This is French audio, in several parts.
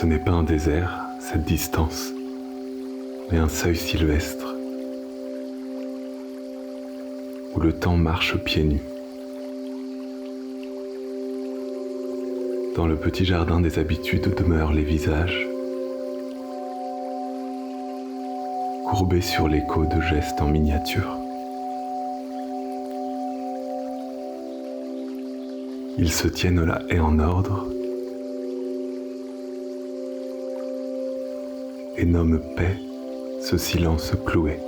Ce n'est pas un désert, cette distance, mais un seuil sylvestre, où le temps marche pieds nus. Dans le petit jardin des habitudes demeurent les visages, courbés sur l'écho de gestes en miniature. Ils se tiennent là et en ordre, et nomment paix ce silence cloué.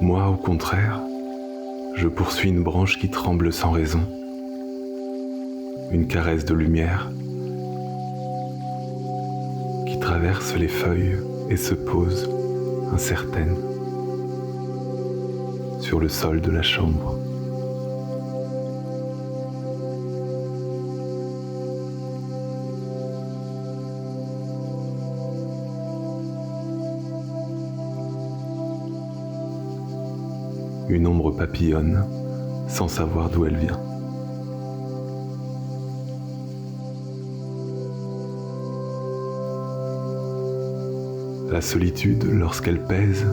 Moi, au contraire, je poursuis une branche qui tremble sans raison, une caresse de lumière qui traverse les feuilles et se pose, incertaine, sur le sol de la chambre. Une ombre papillonne sans savoir d'où elle vient. La solitude, lorsqu'elle pèse,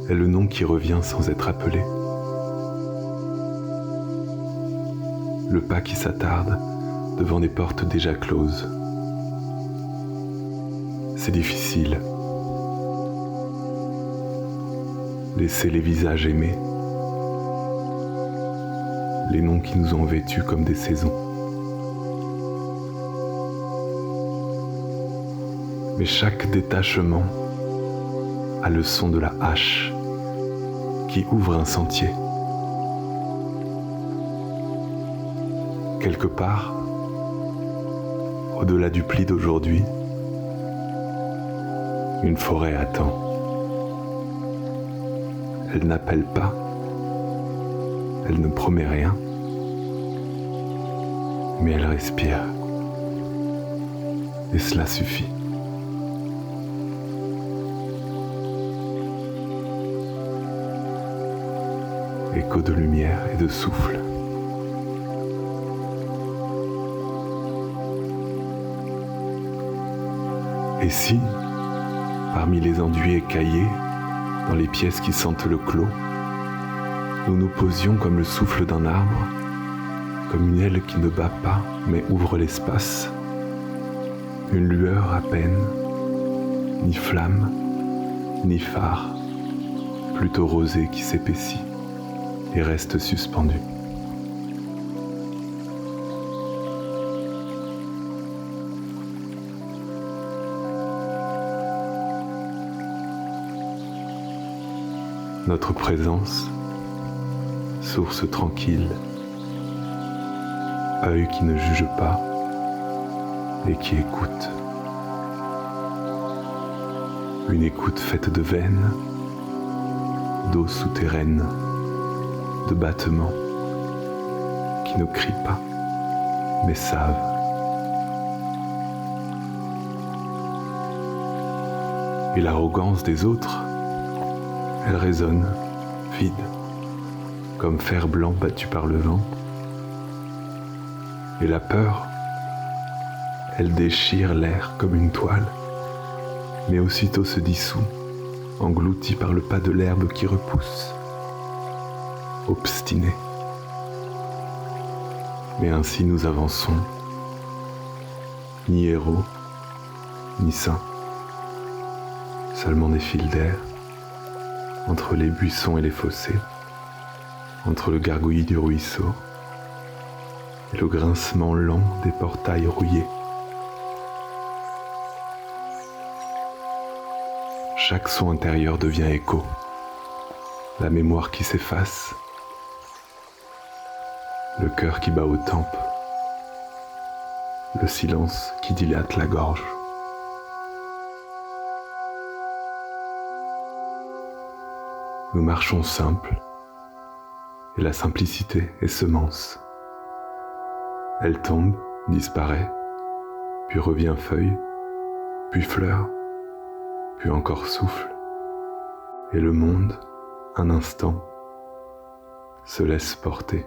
est le nom qui revient sans être appelé. Le pas qui s'attarde devant des portes déjà closes. C'est difficile. Laisser les visages aimés, les noms qui nous ont vêtus comme des saisons. Mais chaque détachement a le son de la hache qui ouvre un sentier. Quelque part, au-delà du pli d'aujourd'hui, une forêt attend. Elle n'appelle pas, elle ne promet rien, mais elle respire. Et cela suffit. Écho de lumière et de souffle. Et si, parmi les enduits écaillés, dans les pièces qui sentent le clos, nous nous posions comme le souffle d'un arbre, comme une aile qui ne bat pas mais ouvre l'espace, une lueur à peine, ni flamme, ni phare, plutôt rosée qui s'épaissit et reste suspendue. Notre présence, source tranquille, œil qui ne juge pas et qui écoute. Une écoute faite de veines, d'eau souterraine, de battements qui ne crient pas mais savent. Et l'arrogance des autres, elle résonne, vide, comme fer blanc battu par le vent. Et la peur, elle déchire l'air comme une toile, mais aussitôt se dissout, engloutie par le pas de l'herbe qui repousse, obstinée. Mais ainsi nous avançons, ni héros, ni saints, seulement des fils d'air, entre les buissons et les fossés, entre le gargouillis du ruisseau et le grincement lent des portails rouillés. Chaque son intérieur devient écho, la mémoire qui s'efface, le cœur qui bat aux tempes, le silence qui dilate la gorge. Nous marchons simples, et la simplicité est semence. Elle tombe, disparaît, puis revient feuille, puis fleur, puis encore souffle, et le monde, un instant, se laisse porter.